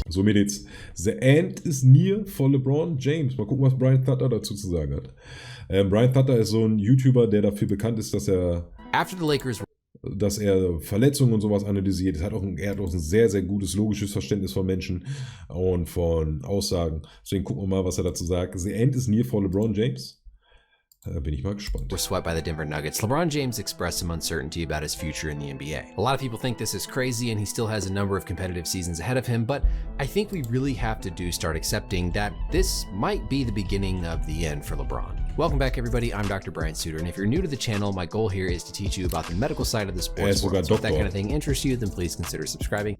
So, Mädels, the end is near for LeBron James. Mal gucken, was Brian Sutter dazu zu sagen hat. Brian Sutter ist so ein YouTuber, der dafür bekannt ist, dass er Verletzungen und sowas analysiert. Er hat auch ein sehr, sehr gutes logisches Verständnis von Menschen und von Aussagen. Deswegen gucken wir mal, was er dazu sagt. The end is near for LeBron James. Bin ich mal gespannt. Were swept by the Denver Nuggets. LeBron James expressed some uncertainty about his future in the NBA. A lot of people think this is crazy and he still has a number of competitive seasons ahead of him, but I think we really have to start accepting that this might be the beginning of the end for LeBron. Welcome back, everybody. I'm Dr. Brian Sutter, and if you're new to the channel, my goal here is to teach you about the medical side of the sports world. So if that kind of thing interests you, then please consider subscribing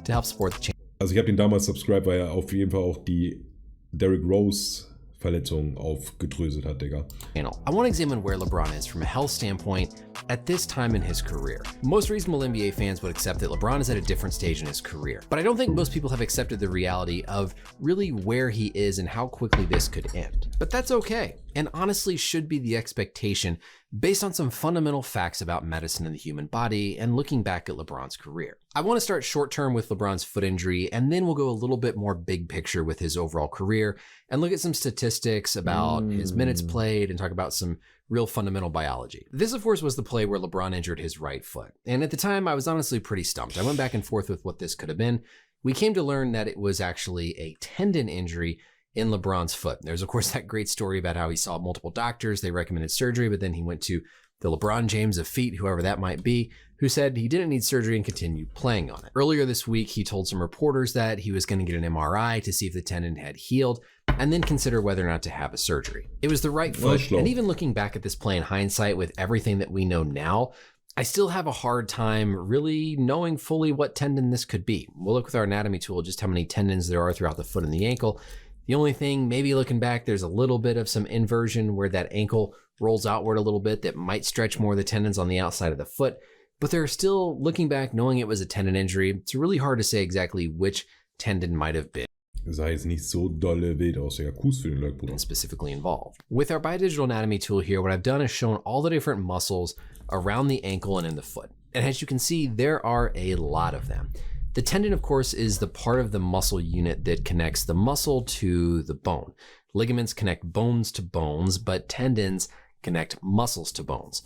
to help support the channel. Also ich habe ihn damals subscribed, weil er auf jeden Fall auch die Derrick Rose Verletzung aufgedröselt hat, Digga. I want to examine where LeBron is from a health standpoint at this time in his career. Most reasonable NBA fans would accept that LeBron is at a different stage in his career, but I don't think most people have accepted the reality of really where he is and how quickly this could end. But that's okay, and honestly should be the expectation based on some fundamental facts about medicine and the human body and looking back at LeBron's career. I want to start short term with LeBron's foot injury, and then we'll go a little bit more big picture with his overall career and look at some statistics about his minutes played and talk about some real fundamental biology. This, of course, was the play where LeBron injured his right foot. And at the time, I was honestly pretty stumped. I went back and forth with what this could have been. We came to learn that it was actually a tendon injury in LeBron's foot. There's, of course, that great story about how he saw multiple doctors. They recommended surgery, but then he went to the LeBron James of feet, whoever that might be, who said he didn't need surgery and continued playing on it. Earlier this week, he told some reporters that he was going to get an MRI to see if the tendon had healed and then consider whether or not to have a surgery. It was the right foot, and even looking back at this play in hindsight with everything that we know now, I still have a hard time really knowing fully what tendon this could be. We'll look with our anatomy tool just how many tendons there are throughout the foot and the ankle. The only thing, maybe looking back, there's a little bit of some inversion where that ankle rolls outward a little bit that might stretch more of the tendons on the outside of the foot. But they're still, looking back, knowing it was a tendon injury, it's really hard to say exactly which tendon might have been. Sah jetzt nicht so dolle wild aus, ja, Kuss für den Leuk, Bruder. Specifically involved. With our biodigital anatomy tool here, what I've done is shown all the different muscles around the ankle and in the foot. And as you can see, there are a lot of them. The tendon, of course, is the part of the muscle unit that connects the muscle to the bone. Ligaments connect bones to bones, but tendons connect muscles to bones.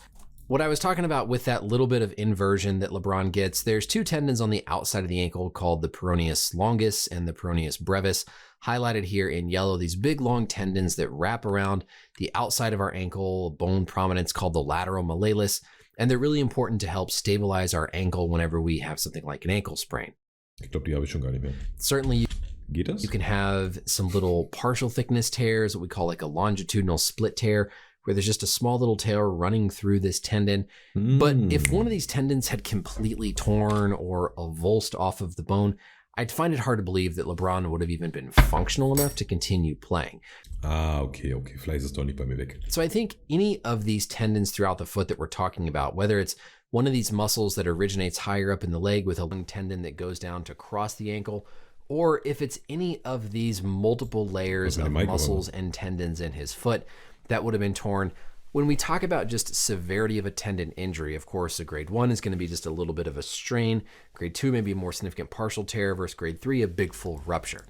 What I was talking about with that little bit of inversion that LeBron gets, there's two tendons on the outside of the ankle called the peroneus longus and the peroneus brevis, highlighted here in yellow, these big long tendons that wrap around the outside of our ankle, bone prominence called the lateral malleolus, and they're really important to help stabilize our ankle whenever we have something like an ankle sprain. Ich glaube, die habe ich schon gar nicht mehr. Certainly, Geht das? you can have some little partial thickness tears, what we call like a longitudinal split tear, where there's just a small little tear running through this tendon. But if one of these tendons had completely torn or avulsed off of the bone, I'd find it hard to believe that LeBron would have even been functional enough to continue playing. Okay. Vielleicht ist es doch nicht bei mir weg. So I think any of these tendons throughout the foot that we're talking about, whether it's one of these muscles that originates higher up in the leg with a long tendon that goes down to cross the ankle, or if it's any of these multiple layers of muscles and tendons in his foot that would have been torn. When we talk about just severity of a tendon injury, of course, a grade 1 is going to be just a little bit of a strain. Grade 2 may be a more significant partial tear versus grade 3, a big full rupture.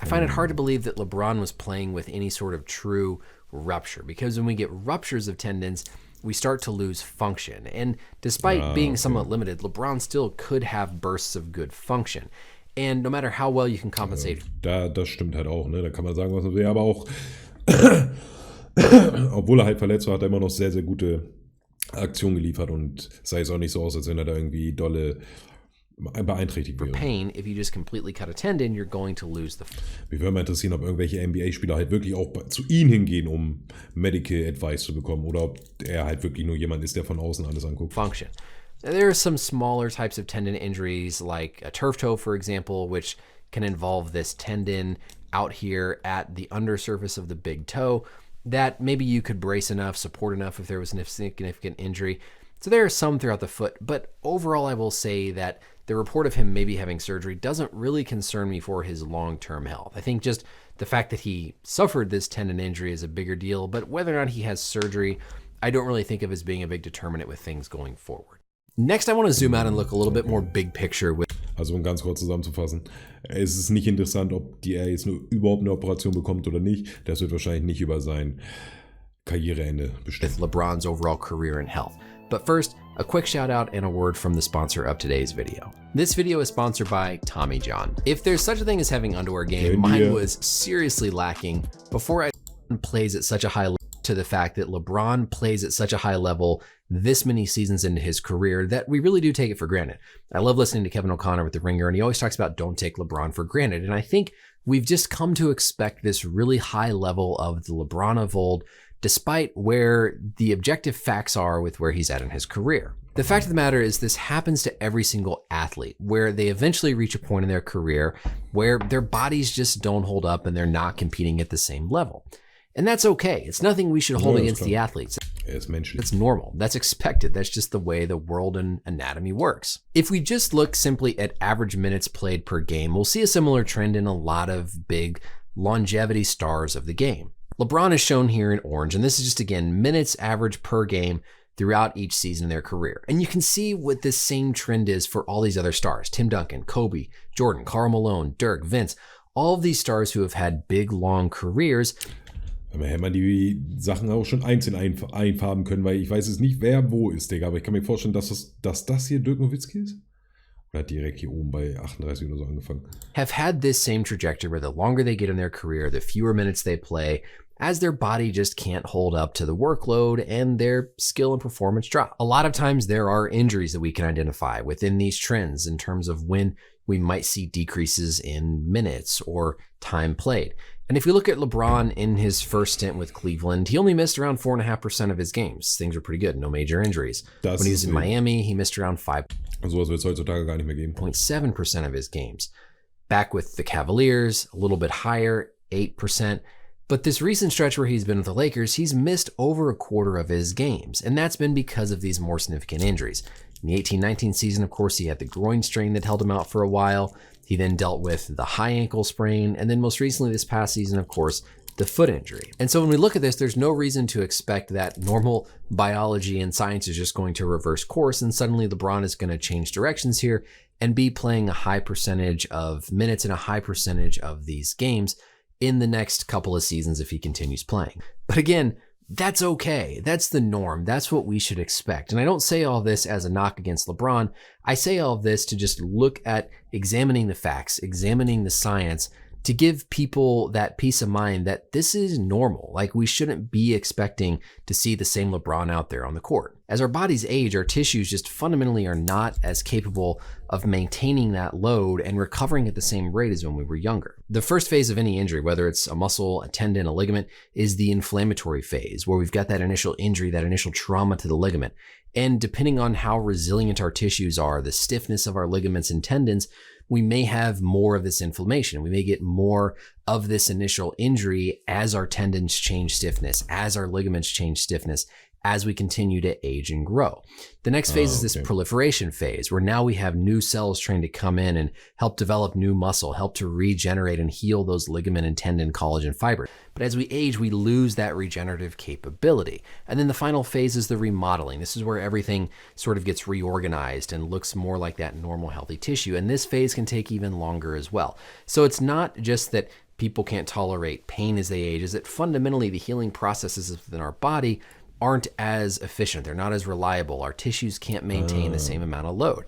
I find it hard to believe that LeBron was playing with any sort of true rupture, because when we get ruptures of tendons, we start to lose function. And despite being somewhat limited, LeBron still could have bursts of good function. And no matter how well you can compensate. Das stimmt halt auch, ne? Da kann man sagen, was man will, aber auch obwohl er halt verletzt war, hat er immer noch sehr, sehr gute Aktionen geliefert und sah jetzt auch nicht so aus, als wenn er da irgendwie dolle beeinträchtigt wäre. Pain, if you just completely cut a tendon, you're going to lose the. Mich würde mal interessieren, ob irgendwelche NBA-Spieler halt wirklich auch zu ihm hingehen, um Medical Advice zu bekommen, oder ob er halt wirklich nur jemand ist, der von außen alles anguckt. Function. Now, there are some smaller types of tendon injuries, like a turf toe, for example, which can involve this tendon out here at the undersurface of the big toe that maybe you could brace enough, support enough if there was a significant injury. So there are some throughout the foot, but overall I will say that the report of him maybe having surgery doesn't really concern me for his long-term health. I think just the fact that he suffered this tendon injury is a bigger deal, but whether or not he has surgery, I don't really think of as being a big determinant with things going forward. Next, I want to zoom out and look a little bit more big picture with. Also um ganz kurz zusammenzufassen, es ist nicht interessant, ob er jetzt überhaupt eine Operation bekommt oder nicht. Das wird wahrscheinlich nicht über sein Karriereende bestimmt. With LeBron's overall career and health. But first, a quick shout out and a word from the sponsor of today's video. This video is sponsored by Tommy John. If there's such a thing as having underwear game, mine was seriously lacking before I plays at such a high level to the fact that LeBron plays at such a high level this many seasons into his career that we really do take it for granted. I love listening to Kevin O'Connor with The Ringer, and he always talks about don't take LeBron for granted. And I think we've just come to expect this really high level of the LeBron of old, despite where the objective facts are with where he's at in his career. The fact of the matter is this happens to every single athlete, where they eventually reach a point in their career where their bodies just don't hold up and they're not competing at the same level. And that's okay. It's nothing we should hold against the athletes. That's normal. That's expected. That's just the way the world and anatomy works. If we just look simply at average minutes played per game, we'll see a similar trend in a lot of big longevity stars of the game. LeBron is shown here in orange, and this is just, again, minutes average per game throughout each season in their career. And you can see what this same trend is for all these other stars. Tim Duncan, Kobe, Jordan, Karl Malone, Dirk, Vince, all of these stars who have had big, long careers. Aber hätte man die Sachen auch schon einzeln einfarben können, weil ich weiß jetzt nicht, wer wo ist, Digga. Aber ich kann mir vorstellen, dass das hier Dirk Nowitzki ist. Oder hat direkt hier oben bei 38 oder so angefangen. Have had this same trajectory where the longer they get in their career, the fewer minutes they play, as their body just can't hold up to the workload and their skill and performance drop. A lot of times there are injuries that we can identify within these trends in terms of when we might see decreases in minutes or time played. And if we look at LeBron in his first stint with Cleveland, he only missed around 4.5% of his games. Things were pretty good, no major injuries. When he was in Miami, he missed around 5.7% of his games. Back with the Cavaliers, a little bit higher, 8%. But this recent stretch where he's been with the Lakers, he's missed over a quarter of his games. And that's been because of these more significant injuries. In the 18-19 season, of course, he had the groin strain that held him out for a while. He then dealt with the high ankle sprain, and then most recently this past season, of course, the foot injury. And so when we look at this, there's no reason to expect that normal biology and science is just going to reverse course and suddenly LeBron is going to change directions here and be playing a high percentage of minutes in a high percentage of these games in the next couple of seasons if he continues playing. But again, that's okay. That's the norm. That's what we should expect. And I don't say all this as a knock against LeBron. I say all of this to just look at examining the facts, examining the science, to give people that peace of mind that this is normal. Like, we shouldn't be expecting to see the same LeBron out there on the court. As our bodies age, our tissues just fundamentally are not as capable of maintaining that load and recovering at the same rate as when we were younger. The first phase of any injury, whether it's a muscle, a tendon, a ligament, is the inflammatory phase, where we've got that initial injury, that initial trauma to the ligament. And depending on how resilient our tissues are, the stiffness of our ligaments and tendons, we may have more of this inflammation. We may get more of this initial injury as our tendons change stiffness, as our ligaments change stiffness, as we continue to age and grow. The next phase is this proliferation phase, where now we have new cells trying to come in and help develop new muscle, help to regenerate and heal those ligament and tendon collagen fibers. But as we age, we lose that regenerative capability. And then the final phase is the remodeling. This is where everything sort of gets reorganized and looks more like that normal healthy tissue. And this phase can take even longer as well. So it's not just that people can't tolerate pain as they age, is that fundamentally the healing processes within our body aren't as efficient. They're not as reliable. Our tissues can't maintain the same amount of load.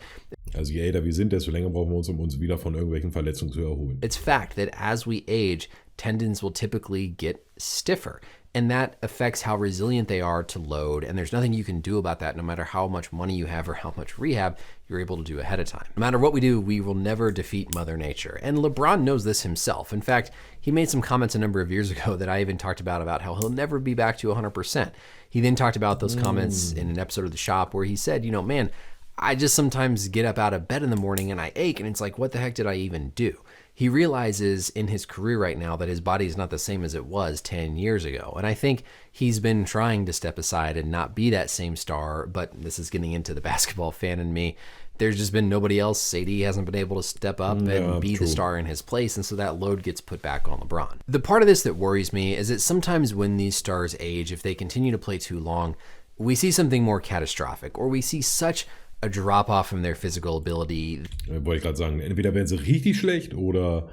Also je älter wir sind, desto länger brauchen wir uns, um uns wieder von irgendwelchen Verletzungen zu erholen. It's fact that as we age, tendons will typically get stiffer, and that affects how resilient they are to load, and there's nothing you can do about that no matter how much money you have or how much rehab you're able to do ahead of time. No matter what we do, we will never defeat Mother Nature, and LeBron knows this himself. In fact, he made some comments a number of years ago that I even talked about how he'll never be back to 100%. He then talked about those comments in an episode of The Shop where he said, man, I just sometimes get up out of bed in the morning and I ache, and it's like, what the heck did I even do? he realizes in his career right now that his body is not the same as it was 10 years ago. And I think he's been trying to step aside and not be that same star, but this is getting into the basketball fan in me. There's just been nobody else. Sadie hasn't been able to step up and be the star in his place, and so that load gets put back on LeBron. The part of this that worries me is that sometimes when these stars age, if they continue to play too long, we see something more catastrophic, or we see such a drop-off from their physical ability. Wollte ich gerade sagen, entweder werden sie richtig schlecht oder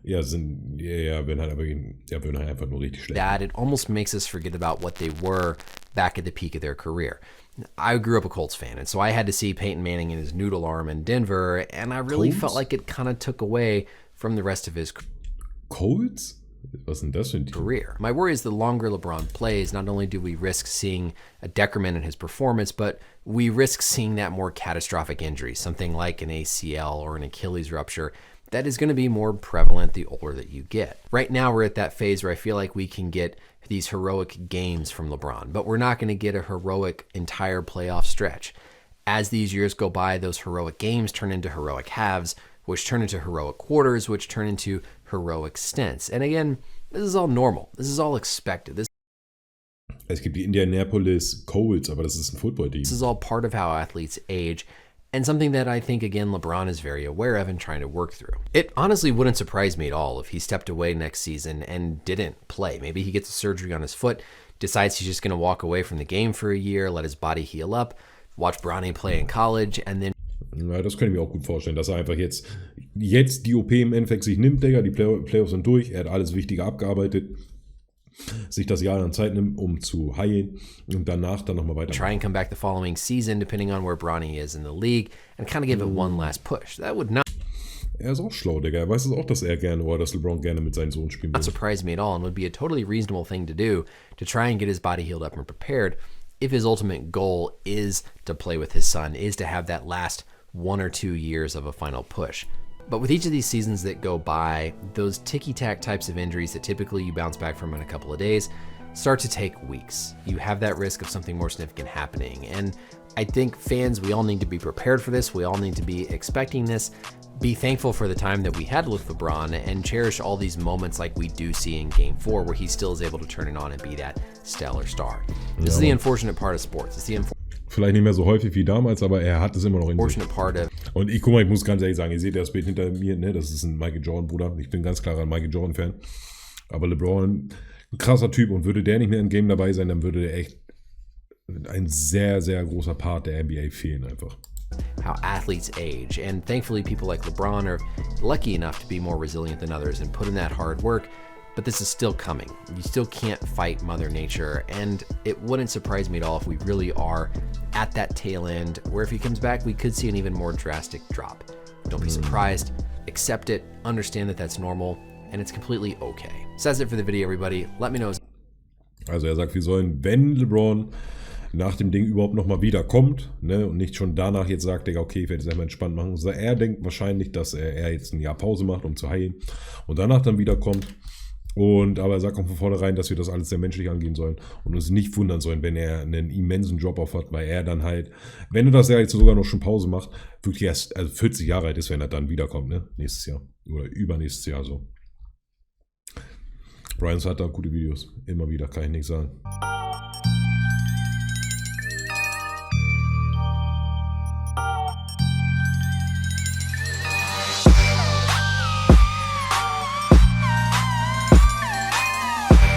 werden halt einfach nur richtig schlecht. That it almost makes us forget about what they were back at the peak of their career. I grew up a Colts fan, and so I had to see Peyton Manning in his noodle arm in Denver, and I really felt like it kind of took away from the rest of his Colts? Was denn das für ein Team? Career. My worry is the longer LeBron plays, not only do we risk seeing a decrement in his performance, but we risk seeing that more catastrophic injury, something like an ACL or an Achilles rupture, that is going to be more prevalent the older that you get. Right now, we're at that phase where I feel like we can get these heroic games from LeBron, but we're not going to get a heroic entire playoff stretch. As these years go by, those heroic games turn into heroic halves, which turn into heroic quarters, which turn into heroic stints. And again, this is all normal. This is all expected. Es gibt die Indianapolis Colts, aber das ist ein Football-Team. This is all part of how athletes age, and something that I think, again, LeBron is very aware of and trying to work through. It honestly wouldn't surprise me at all if he stepped away next season and didn't play. Maybe he gets a surgery on his foot, decides he's just going to walk away from the game for a year, let his body heal up, watch Bronny play in college, and then Ja, das kann ich mir auch gut vorstellen, dass er einfach jetzt die OP im Endeffekt sich nimmt, Digga, die Playoffs sind durch, er hat alles Wichtige abgearbeitet, sich das Jahr dann Zeit nimmt, um zu heilen und danach dann nochmal weiter. Try and come back the following season, depending on where Bronny is in the league, and kind of give it one last push. That would not Er ist auch schlau, Digga. Er weiß es auch, dass LeBron gerne mit seinem Sohn spielen will. Not surprise me at all, and would be a totally reasonable thing to do to try and get his body healed up and prepared if his ultimate goal is to play with his son, is to have that last 1 or 2 years of a final push. But with each of these seasons that go by, those ticky-tack types of injuries that typically you bounce back from in a couple of days start to take weeks. You have that risk of something more significant happening. And I think fans, we all need to be prepared for this. We all need to be expecting this. Be thankful for the time that we had with LeBron and cherish all these moments like we do see in Game 4 where he still is able to turn it on and be that stellar star. This is the unfortunate part of sports. It's the Vielleicht nicht mehr so häufig wie damals, aber er hat es immer noch in sich. Und guck mal, ich muss ganz ehrlich sagen, ihr seht das Bild hinter mir, ne? Das ist ein Michael Jordan-Bruder. Ich bin ganz klarer ein Michael Jordan-Fan. Aber LeBron, ein krasser Typ, und würde der nicht mehr im Game dabei sein, dann würde der echt ein sehr, sehr großer Part der NBA fehlen einfach. How athletes age, and thankfully people like LeBron are lucky enough to be more resilient than others and put in that hard work. But this is still coming. You still can't fight Mother Nature, and it wouldn't surprise me at all if we really are at that tail end where if he comes back, we could see an even more drastic drop. Don't be surprised, accept it, understand that that's normal, and it's completely okay. So that's it for the video, everybody. Let me know. Also er sagt, wir sollen, wenn LeBron nach dem Ding überhaupt nochmal wiederkommt, ne, und nicht schon danach jetzt sagt, Digga, okay, ich werde es einmal entspannt machen. Also er denkt wahrscheinlich, dass er jetzt ein Jahr Pause macht, um zu heilen, und danach dann wiederkommt. Aber er sagt auch von vornherein, dass wir das alles sehr menschlich angehen sollen und uns nicht wundern sollen, wenn er einen immensen Drop-Off hat, weil er dann halt, wenn er das ja jetzt sogar noch schon Pause macht, wirklich erst 40 Jahre alt ist, wenn er dann wiederkommt, ne? Nächstes Jahr oder übernächstes Jahr so. Brian Sutter, gute Videos, immer wieder, kann ich nichts sagen.